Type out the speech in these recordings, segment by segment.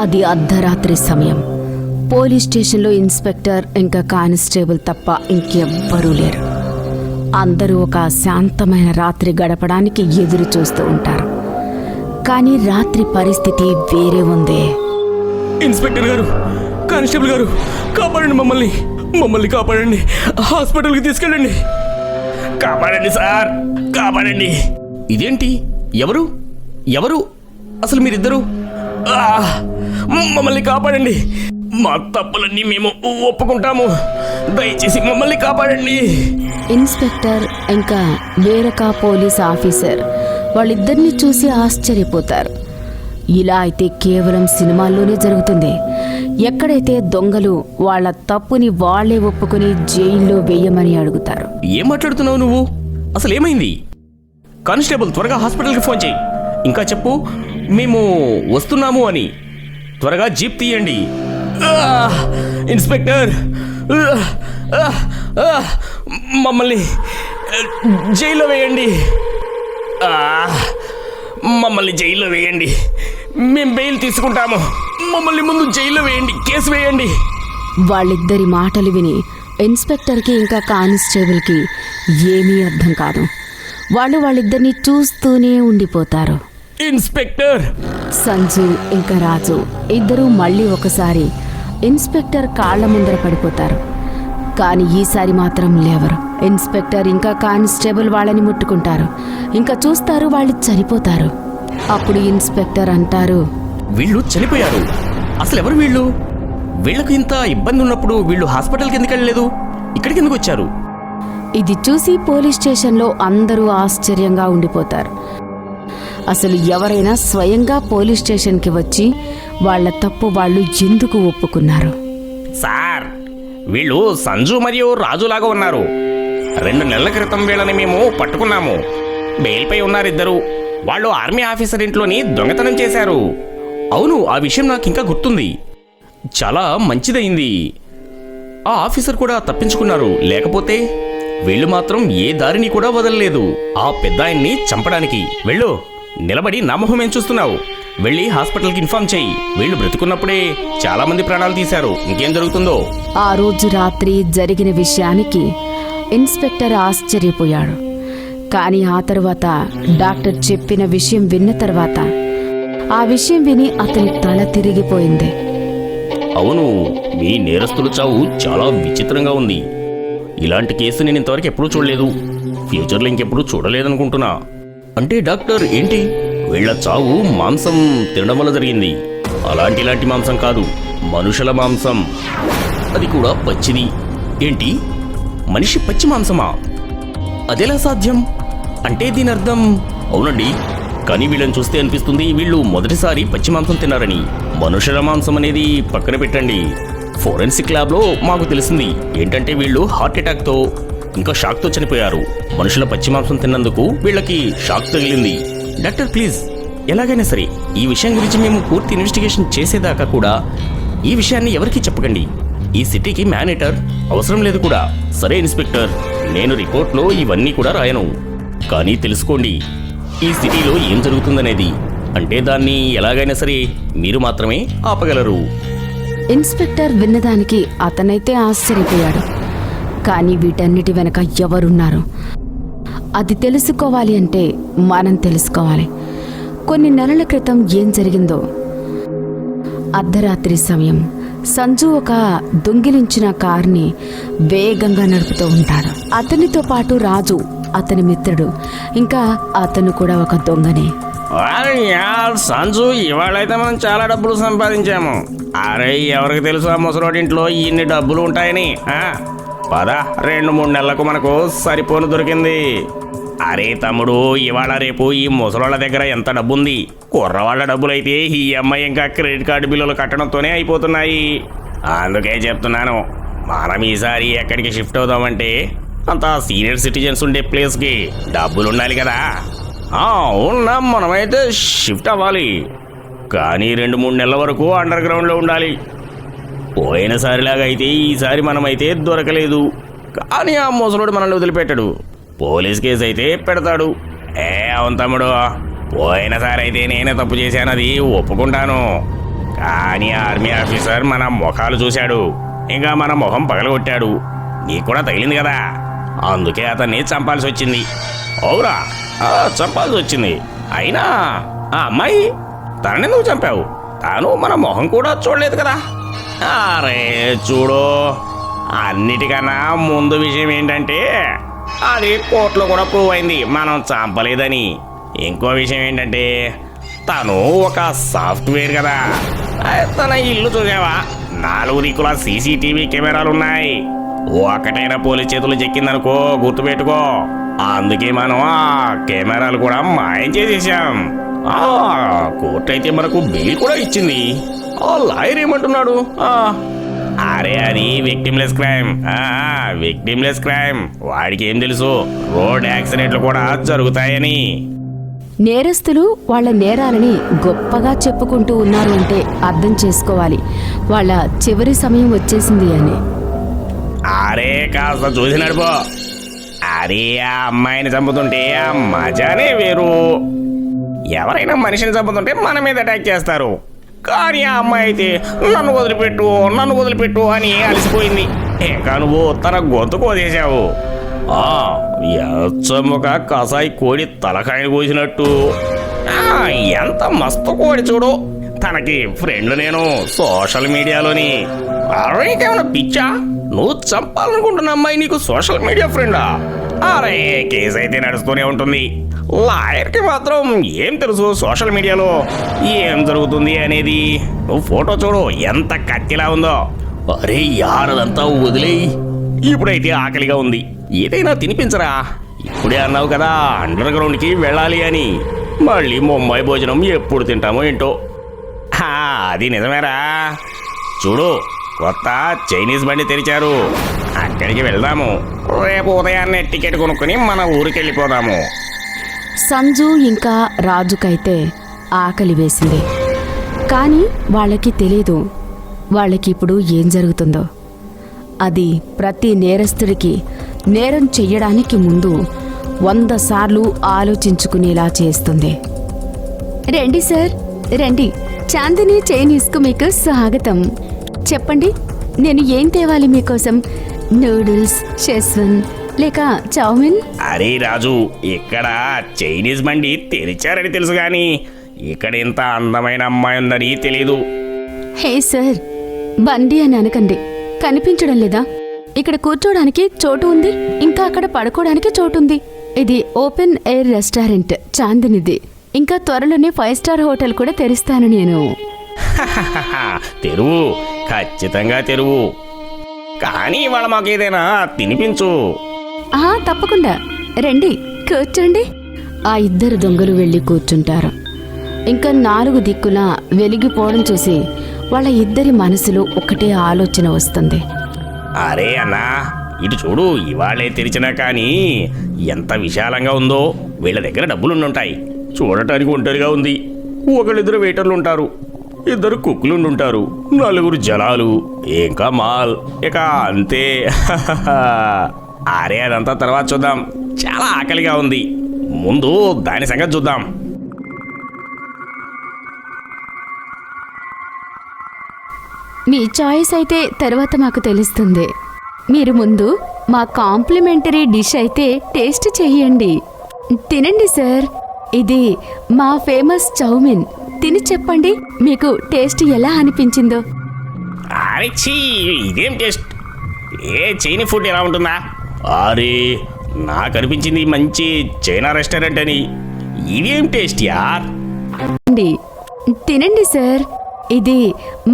అది అర్ధరాత్రి సమయం. పోలీస్ స్టేషన్లో ఇన్స్పెక్టర్ ఇంకా కానిస్టేబుల్ తప్ప ఇంకెవ్వరూ లేరు. అందరూ ఒక శాంతమైన రాత్రి గడపడానికి ఎదురు చూస్తూ ఉంటారు. కానీ రాత్రి పరిస్థితి వేరే ఉంది. ఇన్స్పెక్టర్ గారు, కానిస్టేబుల్ గారు, కాపాడండి, మమ్మల్ని కాపాడండి, హాస్పిటల్కి తీసుకెళ్ళండి. కాపాడండి సార్, కాపాడండి. ఇదేంటి? ఎవరు ఎవరు అసలు మీరిద్దరు? మమ్మల్ని కాపాడండి, మా తప్పులన్నీ మేము ఒప్పుకుంటాము, దయచేసి మమ్మల్ని కాపాడండి. ఇన్స్పెక్టర్ ఇంకా వేరొక పోలీస్ ఆఫీసర్ వాళ్ళిద్దరిని చూసి ఆశ్చర్యపోతారు. ఇలా అయితే కేవలం సినిమాల్లోనే జరుగుతుంది. ఎక్కడైతే దొంగలు వాళ్ళ తప్పుని వాళ్లే ఒప్పుకుని జైల్లో వేయమని అడుగుతారు. ఏం మాట్లాడుతున్నావు నువ్వు? అసలు ఏమైంది? కానిస్టేబుల్, త్వరగా హాస్పిటల్కి ఫోన్ చేయి. ఇంకా చెప్పు, మేము వస్తున్నాము అని. త్వరగా జీప్ తీయండి. ఇన్స్పెక్టర్, మమ్మల్ని జైల్లో వేయండి, మమ్మల్ని జైల్లో వేయండి, మేము బెయిల్ తీసుకుంటాము, మమ్మల్ని ముందు జైల్లో వేయండి, కేసు వేయండి. వాళ్ళిద్దరి మాటలు విని ఇన్స్పెక్టర్కి ఇంకా కానిస్టేబుల్కి ఏమీ అర్థం కాదు. వాళ్ళిద్దరిని చూస్తూనే ఉండిపోతారు. ఇన్స్పెక్టర్! సంజు ఇంకా రాజు ఇద్దరూ మళ్ళీ ఒకసారి ఇన్స్పెక్టర్ కాళ్ల ముందర పడిపోతారు. కానీ ఈసారి మాత్రం లేవరు. ఇన్స్పెక్టర్ ఇంకా కానిస్టేబుల్ వాళ్ళని ముట్టుకుంటారు. ఇంకా చూస్తారు, వాళ్ళు చనిపోతారు. అప్పుడు ఇన్స్పెక్టర్ అంటారు, వీళ్ళు చనిపోయారు. అసలు ఎవరు వీళ్ళు? వీళ్ళకు ఇంత ఇబ్బంది ఉన్నప్పుడు వీళ్ళు హాస్పిటల్కి ఎందుకు వెళ్ళలేదు? ఇక్కడికి ఎందుకు వచ్చారు? ఇది చూసి పోలీస్ స్టేషన్లో అందరూ ఆశ్చర్యంగా ఉండిపోతారు. అసలు ఎవరైనా స్వయంగా పోలీస్ స్టేషన్కి వచ్చి వాళ్ళ తప్పు వాళ్ళు ఎందుకు ఒప్పుకున్నారు? సార్, వీళ్ళు సంజు మరియు రాజులాగా ఉన్నారు. 2 నెలల క్రితం వీళ్ళని మేము పట్టుకున్నాము. బెయిల్పై ఉన్నారు ఇద్దరు. వాళ్ళు ఆర్మీ ఆఫీసర్ ఇంట్లోని దొంగతనం చేశారు. అవును, ఆ విషయం నాకు ఇంకా గుర్తుంది. చాలా మంచిదైంది, ఆ ఆఫీసర్ కూడా తప్పించుకున్నారు. లేకపోతే వీళ్ళు మాత్రం ఏ దారిని కూడా వదలలేదు ఆ పెద్ద ఆయన్ని చంపడానికి. వెళ్ళు, నిలబడి నా మొహం ఏం చూస్తున్నావు? వెళ్ళి హాస్పిటల్కి ఇన్ఫార్మ్ చెయ్యి. వీళ్ళు బ్రతుకున్నప్పుడే చాలా మంది ప్రాణాలు తీశారు. ఇంకేం జరుగుతుందో? ఆ రోజు రాత్రి జరిగిన విషయానికి ఇన్స్పెక్టర్ ఆశ్చర్యపోయాడు. కానీ ఆ తర్వాత డాక్టర్ చెప్పిన విషయం విన్న తర్వాత ఆ విషయం విని అతని తల తిరిగిపోయింది. అవును, మీ నేరస్తుల చావు చాలా విచిత్రంగా ఉంది. ఇలాంటి కేసు నేను ఇంతవరకు ఎప్పుడూ చూడలేదు. ఫ్యూచర్లో ఇంకెప్పుడు చూడలేదనుకుంటున్నా. అంటే డాక్టర్, ఏంటి? వీళ్ల చావు మాంసం తినడం వల్ల జరిగింది. ఇలాంటి మాంసం కాదు, మనుషుల మాంసం. అది కూడా పచ్చిది. ఏంటి? మనిషి పచ్చి మాంసమా? అదెలా సాధ్యం? అంటే దీని అర్థం? అవునండి, కానీ వీళ్ళని చూస్తే అనిపిస్తుంది వీళ్ళు మొదటిసారి పచ్చి మాంసం తిన్నారని. మనుషుల మాంసం అనేది పక్కన పెట్టండి. ఫోరెన్సిక్ ల్యాబ్లో మాకు తెలిసింది ఏంటంటే వీళ్ళు హార్ట్ అటాక్తో ఇంకా షాక్తో చనిపోయారు. మనుషుల పచ్చి మాంసం తిన్నందుకు వీళ్ళకి షాక్ తగిలింది. డాక్టర్, ప్లీజ్, ఎలాగైనా సరే ఈ విషయం గురించి మేము పూర్తి ఇన్వెస్టిగేషన్ చేసేదాకా కూడా ఈ విషయాన్ని ఎవరికీ చెప్పకండి. ఈ సిటీకి మేనేటర్ అవసరం లేదు కూడా. సరే ఇన్స్పెక్టర్, నేను రిపోర్ట్లో ఇవన్నీ కూడా రాయను. కానీ తెలుసుకోండి, ఈ సిటీలో ఏం జరుగుతుందనేది. అంటే దాన్ని ఎలాగైనా సరే మీరు మాత్రమే ఆపగలరు. ఇన్స్పెక్టర్ విన్నదానికి అతనైతే ఆశ్చర్యపోయాడు. కానీ వీటన్నిటి వెనక ఎవరున్నారు? అది తెలుసుకోవాలి అంటే మనం తెలుసుకోవాలి కొన్ని నెలల క్రితం ఏం జరిగిందో. అర్ధరాత్రి సమయం సంజు ఒక దొంగిలించిన కార్ని వేగంగా నడుపుతూ ఉంటాడు. అతనితో పాటు రాజు, అతని మిత్రుడు, ఇంకా అతను కూడా ఒక దొంగనే. సంజు, ఇవాళైతే మనం చాలా డబ్బులు సంపాదించాము. అరే, ఎవరికి తెలుసు ఆ ముసలోడింట్లో ఇన్ని డబ్బులు ఉంటాయని? పద, 2-3 నెలలకు మనకు సరిపోను దొరికింది. అరే తమ్ముడు, ఇవాళ రేపు ఈ ముసలోళ్ళ దగ్గర ఎంత డబ్బు ఉంది? కుర్రవాళ్ళ డబ్బులైతే ఈఎంఐ ఇంకా క్రెడిట్ కార్డు బిల్లులు కట్టడంతోనే అయిపోతున్నాయి. అందుకే చెప్తున్నాను, మనం ఈసారి ఎక్కడికి షిఫ్ట్ అవుదామంటే అంత సీనియర్ సిటిజన్స్ ఉండే ప్లేస్కి డబ్బులు ఉండాలి కదా. ఉన్నాం, మనమైతే షిఫ్ట్ అవ్వాలి. కానీ 2-3 నెలల వరకు అండర్ గ్రౌండ్లో ఉండాలి. పోయినసారిలాగా అయితే ఈసారి మనమైతే దొరకలేదు. కానీ ఆ ముసలోడు మనల్ని వదిలిపెట్టాడు. పోలీస్ కేసు అయితే పెడతాడు. అవును తమ్ముడు, పోయినసారి అయితే నేనే తప్పు చేశానది ఒప్పుకుంటాను. కానీ ఆర్మీ ఆఫీసర్ మన ముఖాలు చూశాడు, ఇంకా మన మొహం పగలగొట్టాడు. నీకు కూడా తగిలింది కదా, అందుకే అతన్ని చంపాల్సి వచ్చింది. అవురా, చంపాల్సి వచ్చింది. అయినా ఆ అమ్మాయి తననెందుకు చంపావు? తాను మన మొహం కూడా చూడలేదు కదా. అరే చూడు, అన్నిటికన్నా ముందు విషయం ఏంటంటే అది కోర్టులో కూడా ప్రూవ్ అయింది మనం చంపలేదని. ఇంకో విషయం ఏంటంటే తను ఒక సాఫ్ట్వేర్ కదా. తన ఇల్లు చూసావా? 4 దిక్కుల సీసీటీవీ కెమెరాలు ఉన్నాయి. ఒకటైనా పోలీస్ చేతులు చెక్కిందనుకో గుర్తుపెట్టుకో. అందుకే మనం ఆ కెమెరాలు కూడా మాయం చేసేసాం. కోర్టు అయితే మనకు బెయిల్ కూడా ఇచ్చింది. ఆ లాయర్ ఏమంటున్నాడు? అరే అది విక్టిమ్లెస్ క్రైమ్. విక్టిమ్లెస్ క్రైమ్. వాడికి ఏం తెలుసు రోడ్ యాక్సిడెంట్లు కూడా జరుగుతాయని. నేరస్తులు వాళ్ళ నేరాలని గొప్పగా చెప్పుకుంటూ ఉన్నారు అంటే అర్థం చేసుకోవాలి వాళ్ళ చివరి సమయం వచ్చేసింది అని. అరే కాస్త చూసి నడుపో. అరే ఆ అమ్మాయిని చంపుతుంటే ఆ మజానే వేరు. ఎవరైనా మనిషిని చంపుతుంటే మన మీద అటాక్ చేస్తారు, కానీ ఆ అమ్మాయి అయితే నన్ను వదిలిపెట్టు అని అలసిపోయింది. ఇంకా నువ్వు తన గొంతు కోసేశావు. ఎచ్చముక కసాయి కోడి తలకాయని కోసినట్టు. ఎంత మస్తు కోడి చూడు. తనకి ఫ్రెండ్ నేను సోషల్ మీడియాలోని. ఇంకేమైనా పిచ్చా? నువ్వు చంపాలనుకుంటున్న అమ్మాయి నీకు సోషల్ మీడియా ఫ్రెండా? అరే కేసు అయితే నడుస్తూనే ఉంటుంది. లాయర్కి మాత్రం ఏం తెలుసు సోషల్ మీడియాలో ఏం జరుగుతుంది అనేది. నువ్వు ఫోటో చూడు ఎంత కత్తిలా ఉందో. అరే యార్ అదంతా వదిలేయి. ఇప్పుడైతే ఆకలిగా ఉంది, ఏదైనా తినిపించరా. ఇప్పుడే అన్నావు కదా అండర్ గ్రౌండ్కి వెళ్ళాలి అని. మళ్ళీ ముంబై భోజనం ఎప్పుడు తింటామో ఏంటో. అది నిజమేరా. చూడు కొత్త చైనీస్ బండి తెరిచారు, అక్కడికి వెళ్దాము. రేపు ఉదయాన్నే టికెట్ కొనుక్కొని మన ఊరికి వెళ్ళిపోదాము. సంజు ఇంకా రాజుకైతే ఆకలి వేసింది, కానీ వాళ్ళకి తెలీదు వాళ్ళకిప్పుడు ఏం జరుగుతుందో. అది ప్రతి నేరస్తుడికి నేరం చెయ్యడానికి ముందు 100 సార్లు ఆలోచించుకునేలా చేస్తుంది. రండి సార్ రండి, చాందిని చైనీస్కు మీకు స్వాగతం. చెప్పండి నేను ఏం తేవాలి మీకోసం? నూడిల్స్, షెస్వన్ లేక చౌమిన్? అరే రాజు, ఇక్కడ చైనీస్ బండి తెరిచారని తెలుసు కానీ ఇక్కడ ఇంత అందమైన అమ్మాయి ఉందని తెలీదు. హే సార్, బండి అని అనకండి, కనిపించడం లేదా? ఇక్కడ కూర్చోడానికి చోటు ఉంది, ఇంకా అక్కడ పడుకోవడానికి చోటు ఉంది. ఇది ఓపెన్ ఎయిర్ రెస్టారెంట్ చాందినిది. ఇంకా త్వరలోనే 5 స్టార్ హోటల్ కూడా తెరుస్తాను నేను. తెరువు, ఖచ్చితంగా తెరువు. కానీ ఇవాళ మాకు ఏదైనా తినిపించు. తప్పకుండా రండి కూర్చోండి. ఆ 2 దొంగలు వెళ్ళి కూర్చుంటారు. ఇంకా 4 దిక్కులా వెలిగిపోవడం చూసి వాళ్ళ 2 మనసులో ఒకటే ఆలోచన వస్తుంది. అరే అన్నా ఇటు చూడు, ఇవాళే తెరిచినా కానీ ఎంత విశాలంగా ఉందో. వీళ్ళ దగ్గర డబ్బులుండుంటాయి. చూడటానికి ఒంటరిగా ఉంది. 1-2 వెయిటర్లు ఉంటారు, 2 కుక్కులుండుంటారు, 4 జనాలు, ఇంకా మాల్. ఇక అంతే. అరే అదంతా తర్వాత చూద్దాం. చాలా ఆకలిగా ఉంది, ముందు దాని సంగతి చూద్దాం. మీ చాయిస్ అయితే తర్వాత మాకు తెలుస్తుంది. మీరు ముందు మా కాంప్లిమెంటరీ డిష్ అయితే టేస్ట్ చెయ్యండి. తినండి సార్, ఇది మా ఫేమస్ చౌమిన్. తిని చెప్పండి మీకు టేస్ట్ ఎలా అనిపించిందో. అరే ఇదేం టేస్ట్? ఏ చైనీ ఫుడ్ ఎలా ఉంటుందా? అరే నాకు అనిపించింది మంచి చైనా రెస్టారెంట్ అని. ఇదేం టేస్ట్ యార్? తినండి సార్, ఇది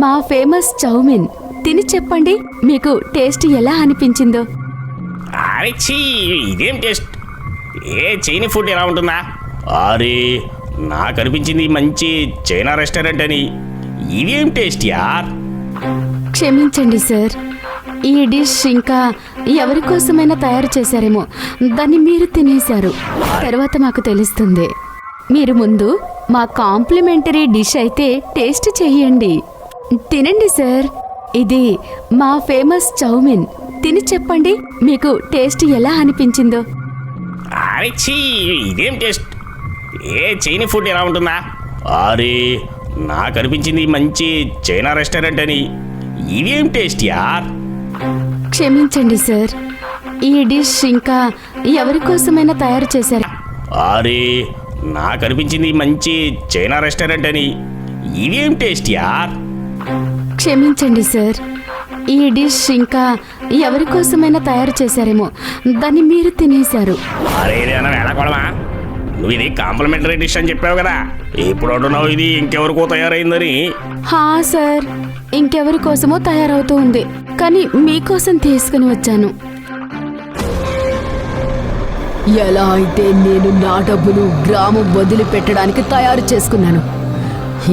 మా ఫేమస్ చౌమిన్. తిని చెప్పండి మీకు టేస్ట్ ఎలా అనిపించిందో. అరే ఇదేం టేస్ట్? ఏ చైనీ ఫుడ్ ఎలా ఉంటుందా? అరే నాకు అనిపించింది మంచి చైనా రెస్టారెంట్ అని. ఇదేం టేస్ట్ యార్? క్షమించండి సార్, ఈ డిష్ ఇంకా ఎవరి కోసమైనా తయారు చేశారేమో, దాన్ని మీరు తినేశారు. తర్వాత మాకు తెలుస్తుంది. మీరు ముందు మా కాంప్లిమెంటరీ డిష్ అయితే టేస్ట్ చెయ్యండి. తినండి సార్, ఇది మా ఫేమస్ చౌమిన్. తిని చెప్పండి మీకు టేస్ట్ ఎలా అనిపించిందో. అరే ఇదేం టేస్ట్? ఏ చైనీ ఫుడ్ ఎలా ఉంటుందా? అరే నాకు అనిపించింది మంచి చైనా రెస్టారెంట్ అని. ఇదేం టేస్ట్ యార్? క్షమించండి సార్, ఈ డిష్ ఇంకా ఎవరి కోసమైనా తయారు చేశారు. అరే, నాకు అనిపించింది మంచి చైనా రెస్టారెంట్ అని. ఇదేం టేస్ట్ యార్? క్షమించండి సార్, ఈ డిష్ ఇంకా ఎవరి కోసమైనా తయారు చేశారేమో, దాన్ని మీరు తినేశారు. అరే, ఇదేనా వేళకోవడమా? నువ్వు ఇది కాంప్లిమెంటరీ డిష్ అని చెప్పావు కదా, ఇప్పుడు అంటున్నావు ఇది ఇంకెవరికో తయారైందని. హా సార్, ఇంకెవరి కోసమో తయారవుతూ ఉంది, కానీ మీకోసం తీసుకుని వచ్చాను. ఎలా అయితే నేను నా డబ్బులు గ్రామం వదిలిపెట్టడానికి తయారు చేసుకున్నాను,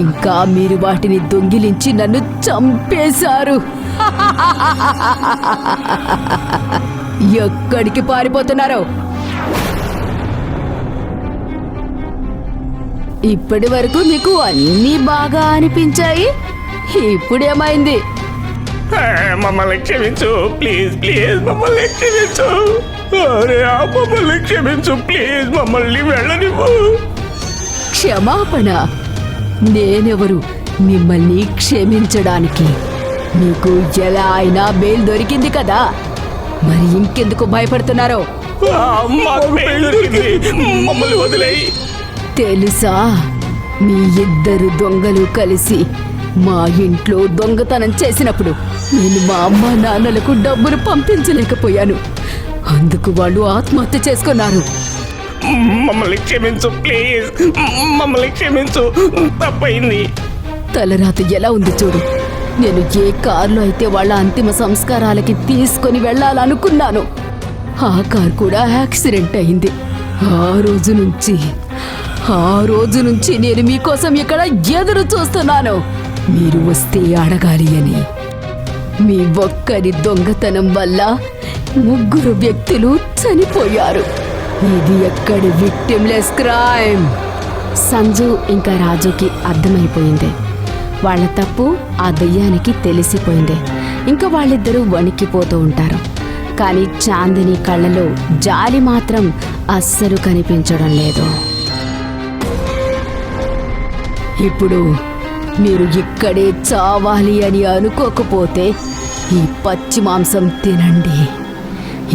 ఇంకా మీరు వాటిని దొంగిలించి నన్ను చంపేశారు. ఎక్కడికి పారిపోతున్నారో? ఇప్పటి వరకు మీకు అన్నీ బాగా అనిపించాయి, ఇప్పుడేమైంది? మమ్మల్ని క్షమించు ప్లీజ్, ప్లీజ్ మమ్మల్ని క్షమించు. అరే, మమ్మల్ని క్షమించు ప్లీజ్, మమ్మల్ని వెళ్ళనివ్వు. క్షమాపణ? నేనెవరు మిమ్మల్ని క్షమించడానికి? మీకు ఎలా అయినా బెయిల్ దొరికింది కదా, మరి ఇంకెందుకు భయపడుతున్నారో? మమ్మల్ని వదిలేయి. తెలుసా, మీ ఇద్దరు దొంగలు కలిసి మా ఇంట్లో దొంగతనం చేసినప్పుడు నేను మా అమ్మ నాన్నలకు డబ్బులు పంపించలేకపోయాను, అందుకు వాళ్ళు ఆత్మహత్య చేసుకున్నారు. మమ్మల్ని క్షమించు ప్లీజ్, మమ్మల్ని క్షమించు, తప్పైంది. తలరాత ఎలా ఉంది చూడు. నేను ఏ కారులో అయితే వాళ్ళ అంతిమ సంస్కారాలకి తీసుకొని వెళ్ళాలనుకున్నాను, ఆ కారు కూడా యాక్సిడెంట్ అయింది. ఆ రోజు నుంచి నేను మీకోసం ఇక్కడ ఎదురు చూస్తున్నాను, మీరు వస్తే అడగాలి అని. మీ ఒక్కరి దొంగతనం వల్ల 3 వ్యక్తులు చనిపోయారు. ఇది ఎక్కడి విక్టిమ్లెస్ క్రైమ్. సంజు ఇంకా రాజుకి అర్థమైపోయింది, వాళ్ళ తప్పు ఆ దయ్యానికి తెలిసిపోయింది. ఇంకా వాళ్ళిద్దరూ వణికిపోతూ ఉంటారు. కానీ చాందిని కళ్ళలో జాలి మాత్రం అస్సలు కనిపించడం లేదు. ఇప్పుడు మీరు ఇక్కడే చావాలి అని అనుకోకపోతే ఈ పచ్చి మాంసం తినండి,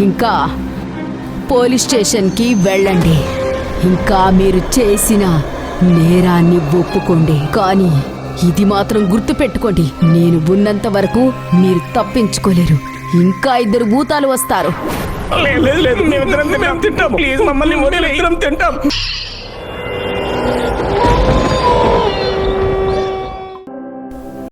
ఇంకా పోలీస్ స్టేషన్కి వెళ్ళండి, ఇంకా మీరు చేసిన నేరాన్ని ఒప్పుకోండి. కానీ ఇది మాత్రం గుర్తుపెట్టుకోండి, నేను ఉన్నంత వరకు మీరు తప్పించుకోలేరు. ఇంకా 2 భూతాలు వస్తారు. లేదు, మేమిద్దరం తింటాం ప్లీజ్, మమ్మల్ని తింటాం.